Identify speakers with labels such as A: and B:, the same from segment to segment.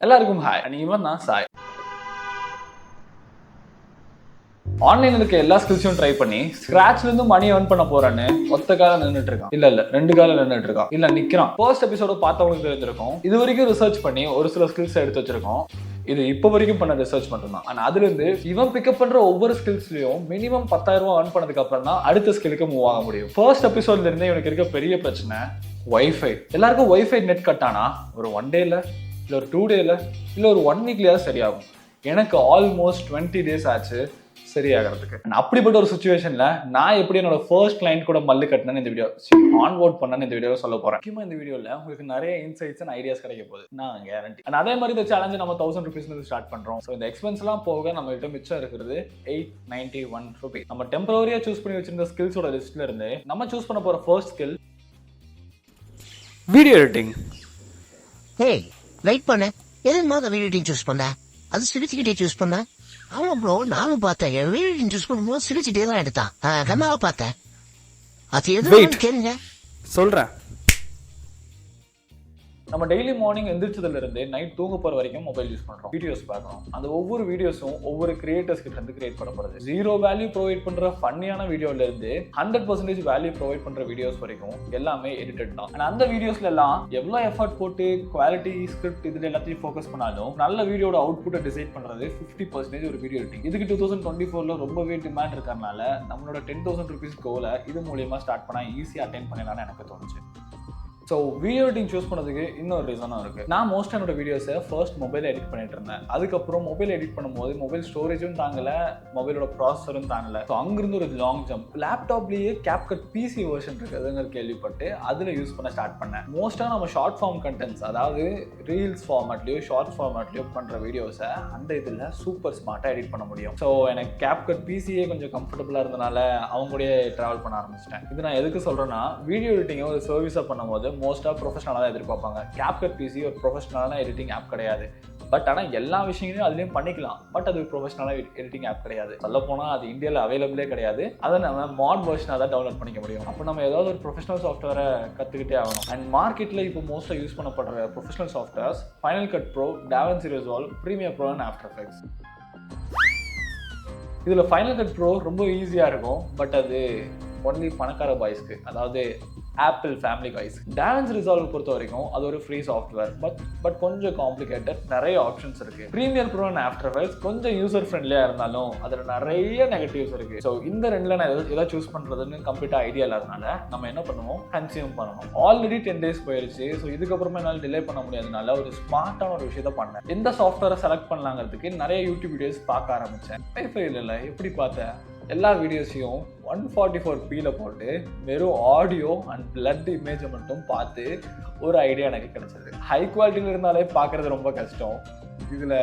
A: எல்லாருக்கும் hi and இவன் தான் சாய். ஆன்லைன்ல இருக்க எல்லா ஸ்கில்ஸையும் ட்ரை பண்ணி ஸ்கிராச்ல இருந்து மணி ஏர்ன் பண்ண போறான்னு ஒத்த காலம் நின்றுட்டு இருக்கான். இல்ல 2 காலம் நின்றுட்டு இருக்கான். இல்ல நிக்கிறான். ஃபர்ஸ்ட் எபிசோட பார்த்தவங்களுக்கு தெரிஞ்சிருக்கும். இது வரைக்கும் ரிசர்ச் பண்ணி ஒரு சில ஸ்கில்ஸ் எடுத்து வச்சிருக்கோம். இது இப்போ வரைக்கும் பண்ண ரிசர்ச் மட்டும்தான். ஆனா அதுல இருந்து இவன் பிக்கப் பண்ற ஒவ்வொரு ஸ்கில்ஸ்லயும் மினிமம் 10,000 ரூபாய் ஏர்ன் பண்ணதுக்கு அப்புறம் தான் அடுத்த ஸ்கில்லுக்கு மூவ் ஆக முடியும். ஃபர்ஸ்ட் எபிசோட்ல இருந்தே இவனுக்கு இருக்க பெரிய பிரச்சனை வைஃபை. எல்லாருக்கும் வைஃபை நெட் கட் ஆனா ஒரு 1 டேல இல்ல ஒரு 2 டேல இல்ல ஒரு 1 வீக்லயாவது சரியாகும். எனக்கு ஆல்மோஸ்ட் 20 டேஸ் ஆச்சு சரியாகிறதுக்கு. அப்படிப்பட்ட ஒரு சுச்சுவேஷன்ல நான் எப்படி என்னோட ஃபர்ஸ்ட் கிளைண்ட் கூட மல்லு கட்டினேன்னு இந்த வீடியோ ஆன்வோர்ட் பண்ணேன்னு இந்த வீடியோவில் சொல்ல போறேன். முக்கியமா இந்த வீடியோல உங்களுக்கு நிறைய இன்சைட்ஸ் அண்ட் ஐடியாஸ் கிடைக்க போகுது, நான் கேரண்டி. அண்ட் அதே மாதிரி இந்த சேலஞ்சு நம்ம 1000 rupees ஸ்டார்ட் பண்றோம். ஸோ இந்த எக்ஸ்பென்ஸ் எல்லாம் போக நம்ம கிட்ட மிச்சம் இருக்கிறது 891 rupees. நம்ம டெம்பரரியா சூஸ் பண்ணி வச்சிருந்த ஸ்கில்ஸோட லிஸ்ட்ல இருந்து நம்ம சூஸ் பண்ண போற ஃபர்ஸ்ட் ஸ்கில் வீடியோ எடிட்டிங்.
B: ஏய் வெயிட் பண்ண, எதுமா வீடியோ எடிட்டிங் சூஸ் பண்ண? அது சிரிச்சுக்கிட்டே சூஸ் பண்ண? ஆமா ப்ரோ, நானும் பார்த்தேன். வீடியோ எடிட்டிங் சூஸ் பண்ணும்போது சிரிச்சுட்டே தான் எடுத்தான். கண்ணாவை பார்த்தேன். அது எது கேளுங்க
A: சொல்றேன். நம்ம டெய்லி மார்னிங் எந்திரிச்சதுல இருந்து நைட் தூங்க போற வரைக்கும் மொபைல் யூஸ் பண்றோம், வீடியோஸ் பார்க்கறோம். அந்த ஒவ்வொரு வீடியோஸும் ஒவ்வொரு கிரியேட்டர்ஸ் கிட்ட இருந்து கிரியேட் பண்ணப்படுது. 0 வேல்யூ ப்ரொவைட் பண்ற ஃபன்னியான வீடியோல இருந்து 100% வேல்யூ ப்ரொவைட் பண்ற வீடியோஸ் வரைக்கும் எல்லாமே எடிட்டட் தான். ஆனா அந்த வீடியோஸ்ல எல்லாம் எவ்வளவு எஃபர்ட் போட்டு குவாலிட்டி ஸ்கிரிப்ட் இதுல எல்லாத்தையும் ஃபோக்கஸ் பண்ணாலும் நல்ல வீடியோட அவுட்புட்டை டிசைட் பண்றது 50% ஒரு வீடியோ எடிட்டிங். இதுக்கு 2024ல ரொம்பவே டிமாண்ட் இருக்கறனால நம்மளோட 10,000 rupees கோலை இது மூலமா ஸ்டார்ட் பண்ணா ஈஸியா அட்டைன் பண்ணலாம்னு எனக்கு தோணுச்சு. ஸோ வீடியோ எடிட்டிங் சூஸ் பண்ணதுக்கு இன்னொரு ரீசனும் இருக்குது. நான் மோஸ்ட் என்னோட வீடியோஸை ஃபர்ஸ்ட் மொபைல் எடிட் பண்ணிட்டு இருந்தேன். அதுக்கப்புறம் மொபைல் எடிட் பண்ணும்போது மொபைல் ஸ்டோரேஜும் தாங்கலை, மொபைலோட ப்ராசஸரும் தாங்கலை. ஸோ அங்கிருந்து ஒரு லாங் ஜம்ப் லேப்டாப்லேயே CapCut PC வெர்ஷன் இருக்குதுங்கிற கேள்விப்பட்டு அதில் யூஸ் பண்ண ஸ்டார்ட் பண்ணேன். மோஸ்ட்டாக நம்ம ஷார்ட் ஃபார்ம் கண்டென்ட்ஸ், அதாவது ரீல்ஸ் ஃபார்மேட்லையோ ஷார்ட்ஸ் ஃபார்மேட்லையோ பண்ணுற வீடியோஸை அந்த இதில் சூப்பர் ஸ்மார்ட்டாக எடிட் பண்ண முடியும். ஸோ எனக்கு CapCut PCயே கொஞ்சம் கம்ஃபர்டபுளாக இருந்தனால அவங்களுடைய ட்ராவல் பண்ண ஆரம்பிச்சிட்டேன். இது நான் எதுக்கு சொல்கிறேன்னா, வீடியோ எடிட்டிங்கை ஒரு சர்வீஸாக பண்ணும்போது மோஸ்ட்டாக ப்ரொஃபஷனலாக தான் எதிர்பார்ப்பாங்க. CapCut PC ஒரு ப்ரொஃபஷனலான எடிட்டிங் ஆப் கிடையாது. பட் ஆனால் எல்லா விஷயங்களையும் அதுலேயும் பண்ணிக்கலாம். பட் அது ப்ரொஃபஷனலாக எடிட்டிங் ஆப் கிடையாது. சொல்ல போனால் அது இந்தியாவில் அவைலபிளே கிடையாது. அதை நம்ம மாட் வெர்ஷனாக தான் டவுன்லோட் பண்ணிக்க முடியும். அப்போ நம்ம ஏதாவது ஒரு ப்ரொஃபஷனல் சாஃப்ட்வேரை கற்றுக்கிட்டே ஆகணும். அண்ட் மார்க்கெட்டில் இப்போ மோஸ்ட்டாக யூஸ் பண்ணப்படுற professional softwares final cut pro, DaVinci Resolve, Premiere Pro and after effects. இதில் ஃபைனல் கட் ப்ரோ ரொம்ப ஈஸியாக இருக்கும். பட் அது ஒன்லி பணக்கார பாய்ஸ்க்கு, அதாவது Apple family guys. DaVinci Resolve பொறுத்த வரைக்கும் அது ஒரு ஃப்ரீ சாஃப்ட்வேர். பட் கொஞ்சம் காம்ப்ளிகேட்டட், நிறைய ஆப்ஷன்ஸ் இருக்கு. Premiere Pro and after effects கொஞ்சம் யூசர் ஃப்ரெண்ட்லியாக இருந்தாலும் அதில் நிறைய நெகட்டிவ்ஸ் இருக்கு. ஸோ இந்த ரெண்டில் நான் எதாவது சூஸ் பண்ணுறதுன்னு கம்ப்ளீட்டாக ஐடியா இல்லாதனால நம்ம என்ன பண்ணுவோம், கன்சியூம் பண்ணணும். ஆல்ரெடி 10 days போயிடுச்சு. ஸோ இதுக்கப்புறமா என்னால் டிலே பண்ண முடியாதனால ஒரு ஸ்மார்ட்டான ஒரு விஷயத்த பண்ணேன். எந்த சாஃப்ட்வேரை செலக்ட் பண்ணலாங்கிறதுக்கு நிறைய யூடியூப் வீடியோஸ் பார்க்க ஆரம்பித்தேன். வைஃபை இல்லை, எப்படி பார்த்தேன், எல்லா வீடியோஸையும் 144p போட்டு வெறும் ஆடியோ அண்ட் பிளட் இமேஜை மட்டும் பார்த்து ஒரு ஐடியா எனக்கு கிடைச்சது. ஹை குவாலிட்டியில் இருந்தாலே பார்க்குறது ரொம்ப கஷ்டம். இதில்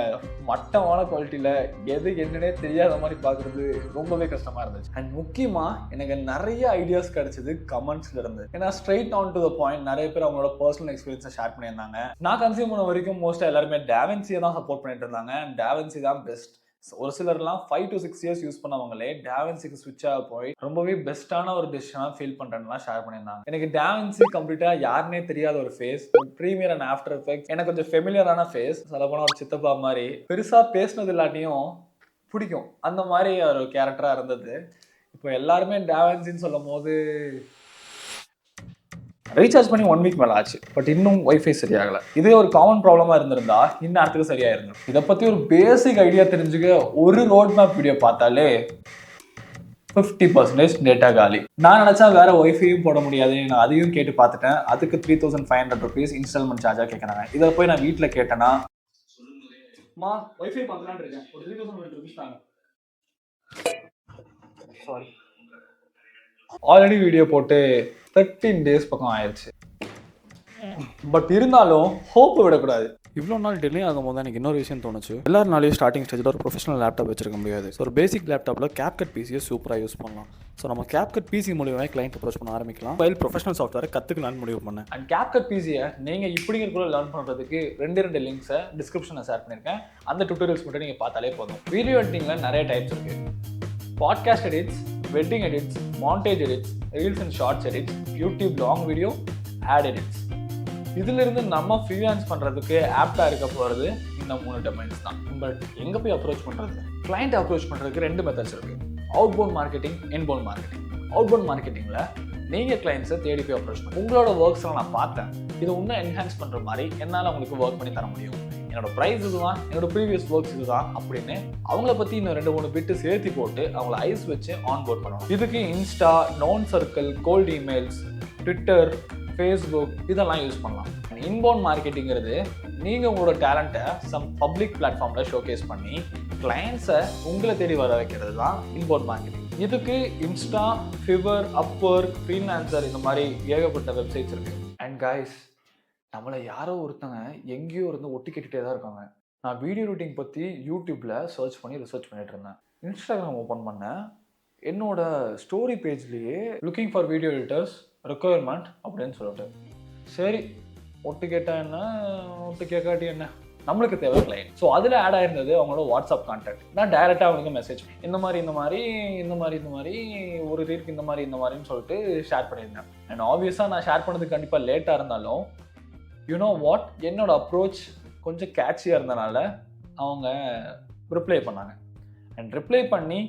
A: மட்டமான குவாலிட்டியில் எது என்னன்னே தெரியாத மாதிரி பார்க்குறது ரொம்பவே கஷ்டமாக இருந்துச்சு. அண்ட் முக்கியமாக எனக்கு நிறைய ஐடியாஸ் கிடைச்சது கமெண்ட்ஸ்ல இருந்து. ஏன்னா straight on to the point நிறைய பேர் அவங்களோட பர்சனல் எக்ஸ்பீரியன்ஸை ஷேர் பண்ணியிருந்தாங்க. நான் கன்சியூம் பண்ண வரைக்கும் மோஸ்ட்டாக எல்லாருமே DaVinciயை தான் சப்போர்ட் பண்ணிட்டு இருந்தாங்க. அண்ட் DaVinci தான் பெஸ்ட். ஒரு சிலர்லாம் 5 to 6 years யூஸ் பண்ணவங்களே DaVinciக்கு ஸ்விட்சாக போய் ரொம்பவே பெஸ்ட்டான ஒரு டிசிஷனாக ஃபீல் பண்ணுறேன்லாம் ஷேர் பண்ணியிருந்தாங்க. எனக்கு DaVinci கம்ப்ளீட்டாக யாருன்னே தெரியாத ஒரு face. Premiere and after effects எனக்கு கொஞ்சம் ஃபெமிலியரான ஃபேஸ். சொல்லப்போனால் ஒரு சித்தப்பா மாதிரி, பெருசாக பேசினது இல்லாட்டியும் பிடிக்கும், அந்த மாதிரி ஒரு கேரக்டராக இருந்தது. இப்போ எல்லாருமே DaVinciன்னு சொல்லும் போது ரீசார்ஜ் பண்ணி 1 week மேலே ஆச்சு. பட் இன்னும் வைஃபை சரியாகலை. இதே ஒரு காமன் ப்ராப்ளமாக இருந்திருந்தா இந்நேரத்துக்கு சரியாக இருந்தோம். இதை பற்றி ஒரு பேசிக் ஐடியா தெரிஞ்சுக்க ஒரு ரோட் மேப் வீடியோ பார்த்தாலே 50% டேட்டா காலி. நான் நினச்சா வேற ஒய்ஃபையும் போட முடியாது. நான் அதையும் கேட்டு பார்த்துட்டேன். அதுக்கு 3,500 rupees இன்ஸ்டால்மெண்ட் சார்ஜாக கேட்குறாங்க. இதை போய் நான் வீட்டில் கேட்டேன்னா, ஒய்ஃபை பார்த்துலான்னு இருக்கேன், ஒரு 3,500 rupees தாங்க. சாரி, ஆல்ரெடி வீடியோ போட்டு 13 days பக்கம் ஆயிடுச்சு. பட் இருந்தாலும் ஹோப் விடக்கூடாது.
C: இவ்வளோ நாள் டிலே ஆகும்போது எனக்கு இன்னொரு விஷயம் தோணுச்சு. எல்லாருனாலையும் ஸ்டார்டிங் ஸ்டேஜில் ஒரு ப்ரொஃபஷனல் லேப்டாப் வச்சிருக்க முடியாது. ஸோ ஒரு பேசிக் லேப்டாப்பில் CapCut PCயை சூப்பராக யூஸ் பண்ணலாம். ஸோ நம்ம CapCut PC மூலியமாக கிளைண்ட் அப்ரோச் பண்ண ஆரம்பிக்கலாம். மொபைல் ப்ரொஃபஷனல் சாஃப்ட்வேரை கற்றுக்கலான்னு முடிவு பண்ணேன்.
A: அண்ட் CapCut PCயை நீங்கள் இப்படிங்கிறக்குள்ள லேர்ன் பண்ணுறதுக்கு 2 லிங்க்ஸை டிஸ்கிரிப்ஷனில் ஷேர் பண்ணியிருக்கேன். அந்த டுட்டோரியல்ஸ் மட்டும் நீங்கள் பார்த்தாலே போதும். வீடியோ எடிட்டிங்கில் நிறைய டைப்ஸ் இருக்குது. Podcast edits, wedding edits, montage edits, reels and shorts edits, YouTube long video, ad edits. இதுல இருந்து நம்ம ஃப்ரீலான்ஸ் பண்றதுக்கு ஆப்டா இருக்க போறது இந்த 3 டொமைன்ஸ் தான். பட் எங்க போய் அப்ரோச் பண்றது? கிளையண்ட் அப்ரோச் பண்றதுக்கு 2 மெத்தட்ஸ் இருக்கு. Outbound marketing, inbound marketing. Outbound மார்க்கெட்டிங்ல நீங்க கிளையண்ட்ஸை தேடி போய் அப்ரோச் பண்ணுங்க. உங்களோட ஒர்க்ஸ் நான் பார்த்தேன், இதை இன்னும் என்ஹான்ஸ் பண்ற மாதிரி என்னால உங்களுக்கு ஒர்க் பண்ணி தர முடியும், என்னோட ப்ரைஸ் இதுதான், என்னோட ப்ரீவியஸ் ஒர்க்ஸ் இதுதான் அப்படின்னு அவங்கள பத்தி இன்னும் 2-3 பிட்டு சேர்த்து போட்டு அவங்கள ஐஸ் வச்சு ஆன் போர்ட் பண்ணணும். இதுக்கு Insta, known circle, cold emails, Twitter, Facebook இதெல்லாம் யூஸ் பண்ணலாம். இன்பவுண்ட் மார்க்கெட்டிங்கிறது நீங்க உங்களோட டேலண்ட்டை சம் பப்ளிக் பிளாட்ஃபார்ம்ல ஷோகேஸ் பண்ணி கிளையண்ட்ஸை உங்களை தேடி வர வைக்கிறது தான் இன்பவுண்ட் மார்க்கெட்டிங். இதுக்கு இன்ஸ்டா, ஃபிவர், அப்வொர்க், ஃப்ரீலான்சர் இந்த மாதிரி ஏகப்பட்ட வெப்சைட்ஸ் இருக்கு. அண்ட் கைஸ், நம்மளை யாரோ ஒருத்தங்க எங்கேயோ இருந்து ஒட்டி கேட்டுகிட்டே தான் இருக்காங்க. நான் வீடியோ எடிட்டிங் பற்றி யூடியூப்பில் சர்ச் பண்ணி ரிசர்ச் பண்ணிட்டு இருந்தேன். இன்ஸ்டாகிராம் ஓப்பன் பண்ணேன். என்னோட ஸ்டோரி பேஜ்லேயே looking for video editors requirement அப்படின்னு சொல்லிட்டு, சரி ஒட்டு கேட்டால் என்ன, ஒட்டு கேட்காட்டி என்ன, நம்மளுக்கு தேவை கிளையண்ட். ஸோ அதில் ஆட் ஆயிருந்தது அவங்களோட வாட்ஸ்அப் கான்டாக்ட். நான் டைரெக்டாக அவங்களுக்கு மெசேஜ் இந்த மாதிரி ஒரு ரீலுக்கு இந்த மாதிரின்னு சொல்லிட்டு ஷேர் பண்ணியிருந்தேன். அண்ட் ஆப்வியஸாக நான் ஷேர் பண்ணதுக்கு கண்டிப்பாக லேட்டாக இருந்தாலும் யூனோ வாட், என்னோட அப்ரோச் கொஞ்சம் கேட்சியாக இருந்தனால அவங்க ரிப்ளை பண்ணாங்க. அண்ட் ரிப்ளை பண்ணி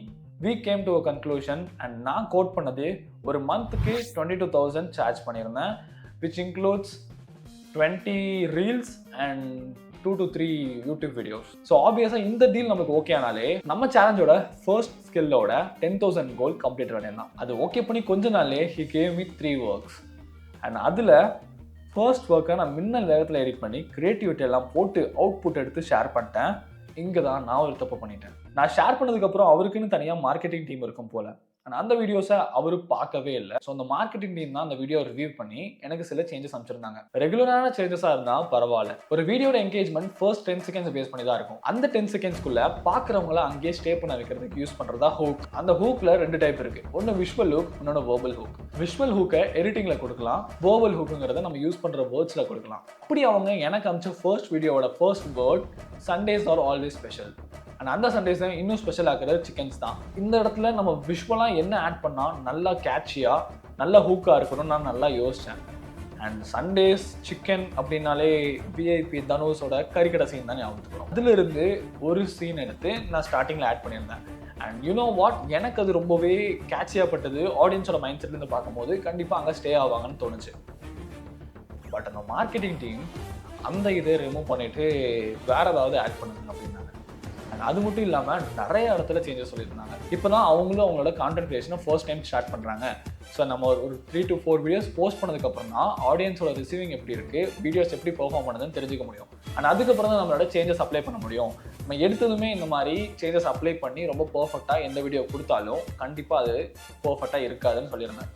A: we came to a conclusion. And நான் கோட் பண்ணது ஒரு மந்த்துக்கு 22,000 சார்ஜ் பண்ணியிருந்தேன், which includes 20 reels and 2 to 3 YouTube videos. So ஆப்வியஸாக இந்த டீல் நமக்கு ஓகே ஆனாலே நம்ம சேலஞ்சோட ஃபர்ஸ்ட் ஸ்கில்லோட 10,000 கோல் கம்ப்ளீட் பண்ணிடலாம். அது ஓகே பண்ணி கொஞ்ச நாள்லே he gave me 3 works. And அதில் ஃபர்ஸ்ட் ஒர்க்கை நான் மின்னல் வேகத்தில் எடிட் பண்ணி கிரியேட்டிவிட்டி எல்லாம் போட்டு அவுட்புட் எடுத்து ஷேர் பண்ணிட்டேன். இங்கே தான் நான் ஒரு தப்பு பண்ணிட்டேன். நான் ஷேர் பண்ணதுக்கப்புறம் அவருக்குன்னு தனியாக மார்க்கெட்டிங் டீம் இருக்கும் போல். ஆனால் அந்த வீடியோஸை அவர் பார்க்கவே இல்லை. ஸோ அந்த மார்க்கெட்டிங் டீம் தான் அந்த வீடியோ ரிவ்யூ பண்ணி எனக்கு சில சேஞ்சஸ் அமைச்சிருந்தாங்க. ரெகுலரான சேஞ்சஸாக இருந்தால் பரவாயில்ல. ஒரு வீடியோட என்கேஜ்மெண்ட் ஃபர்ஸ்ட் 10 செகண்ட்ஸ் பேஸ் பண்ணி தான் இருக்கும். அந்த 10 செகண்ட்ஸ்க்குள்ள பார்க்குறவங்கள அங்கேயே ஸ்டே பண்ண வைக்கிறதுக்கு யூஸ் பண்ணுறதா ஹூக். அந்த ஹூக்கில் 2 டைப் இருக்கு. ஒன்று விஷுவல் ஹூக், இன்னொன்று வேர்பல் ஹூக். விஷுவல் ஹூக்கை எடிட்டிங்கில் கொடுக்கலாம், வேர்பல் ஹூக்குங்கிறத நம்ம யூஸ் பண்ணுற வேர்ட்ஸில் கொடுக்கலாம். அப்படி அவங்க எனக்கு அமைச்ச ஃபர்ஸ்ட் வீடியோவோட first word Sundays are always special. And அந்த சண்டேஸ் இன்னும் ஸ்பெஷல் ஆக்குறது சிக்கன்ஸ் தான். இந்த இடத்துல நம்ம விஷுவலாக என்ன ஆட் பண்ணால் நல்லா கேட்சியாக நல்ல ஹூக்காக இருக்கணும்னு நான் நல்லா யோசித்தேன். அண்ட் சண்டேஸ் சிக்கன் அப்படின்னாலே விஐபி தனுஷோட கறிக்கடை சீன் தான் ஞாபகத்துக்கு வரும். அதிலிருந்து ஒரு சீன் எடுத்து நான் ஸ்டார்டிங்கில் ஆட் பண்ணியிருந்தேன். அண்ட் யூனோ வாட், எனக்கு அது ரொம்பவே கேட்சியாக பட்டது. ஆடியன்ஸோட மைண்ட் செட்லேருந்து பார்க்கும்போது கண்டிப்பாக அங்கே ஸ்டே ஆவாங்கன்னு தோணுச்சு. பட் அந்த மார்க்கெட்டிங் டீம் அந்த இதை ரிமூவ் பண்ணிவிட்டு வேறு ஏதாவது ஆட் பண்ணுங்க அப்படின்னாங்க. அண்ட் அது மட்டும் இல்லாமல் நிறைய இடத்துல சேஞ்சஸ் சொல்லியிருந்தாங்க. இப்போ தான் அவங்களும் அவங்களோட கான்டென்ட் கிரியேஷனை ஃபர்ஸ்ட் டைம் ஸ்டார்ட் பண்ணுறாங்க. ஸோ நம்ம ஒரு 3 to 4 வீடியோஸ் போஸ்ட் பண்ணதுக்கப்புறம் தான் ஆடியன்ஸோட ரிசீவிங் எப்படி இருக்குது, வீடியோஸ் எப்படி பெர்ஃபார்ம் பண்ணுதுன்னு தெரிஞ்சுக்க முடியும். அண்ட் அதுக்கப்புறம் தான் நம்மளோட சேஞ்சஸ் அப்ளை பண்ண முடியும். நம்ம எடுத்ததுமே இந்த மாதிரி சேஞ்சஸ் அப்ளை பண்ணி ரொம்ப பர்ஃபெக்டாக எந்த வீடியோ கொடுத்தாலும் கண்டிப்பாக அது பர்ஃபெக்டாக இருக்காதுன்னு சொல்லியிருந்தேன்.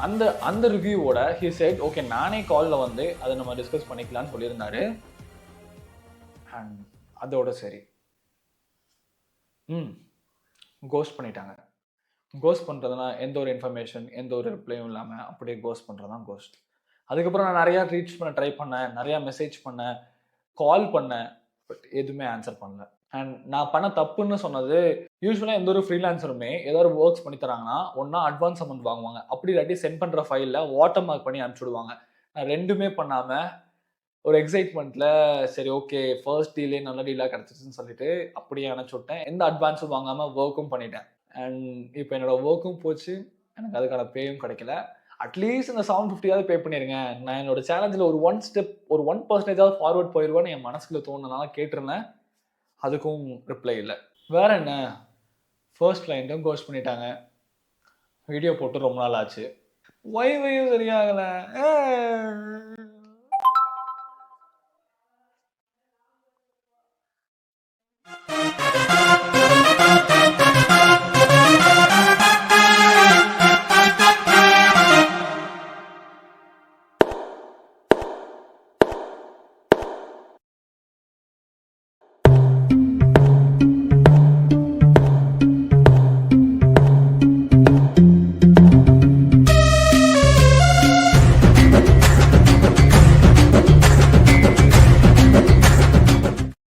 A: அண்ட் அந்த ரிவ்யூவோட ஹி செட் ஓகே, நானே காலில் வந்து அதை நம்ம டிஸ்கஸ் பண்ணிக்கலான்னு சொல்லியிருந்தாரு. அண்ட் அதோட சரி கோஸ்ட் பண்ணிட்டாங்க. கோஸ்ட் பண்ணுறதுனா எந்த ஒரு இன்ஃபர்மேஷன், எந்த ஒரு ரிப்ளையும் இல்லாமல் அப்படியே கோஸ்ட் பண்ணுறது தான் கோஸ்ட். அதுக்கப்புறம் நான் நிறையா ரீச் பண்ண ட்ரை பண்ணேன், நிறையா மெசேஜ் பண்ணேன், கால் பண்ணேன், பட் எதுவுமே ஆன்சர் பண்ணல. அண்ட் நான் பண்ண தப்புன்னு சொன்னது, யூஸ்வலாக எந்த ஒரு ஃப்ரீலான்சருமே ஏதாவது ஒர்க்ஸ் பண்ணி தராங்கன்னா ஒன்றா அட்வான்ஸ் அமௌண்ட் வாங்குவாங்க, அப்படி இல்லாட்டி சென்ட் பண்ணுற ஃபைலில் வாட்டர் மார்க் பண்ணி அனுப்பிச்சுடுவாங்க. நான் ரெண்டுமே பண்ணாமல் ஒரு எக்ஸைட்மெண்ட்டில் சரி ஓகே ஃபர்ஸ்ட் டீலே நல்ல டீலாக கிடச்சிச்சுன்னு சொல்லிட்டு அப்படியே அனுப்பிச்சு விட்டேன். எந்த அட்வான்ஸும் வாங்காமல் ஒர்க்கும் பண்ணிட்டேன். அண்ட் இப்போ என்னோட ஒர்க்கும் போச்சு, எனக்கு அதுக்கான பேயும் கிடைக்கல. அட்லீஸ்ட் இந்த 750 பே பண்ணிடுங்க. நான் என்னோட சேலஞ்சில் ஒரு 1% ஃபார்வர்ட் போயிடுவேன்னு என் மனசுக்குள்ள தோணுனால கேட்டிருந்தேன். அதுக்கும் ரிப்ளை இல்லை. வேற என்ன, ஃபர்ஸ்ட் கிளைண்ட்டும் கோஸ்ட் பண்ணிட்டாங்க. வீடியோ போட்டு ரொம்ப நாள் ஆச்சு, ஒய்வையும் சரியாகலை.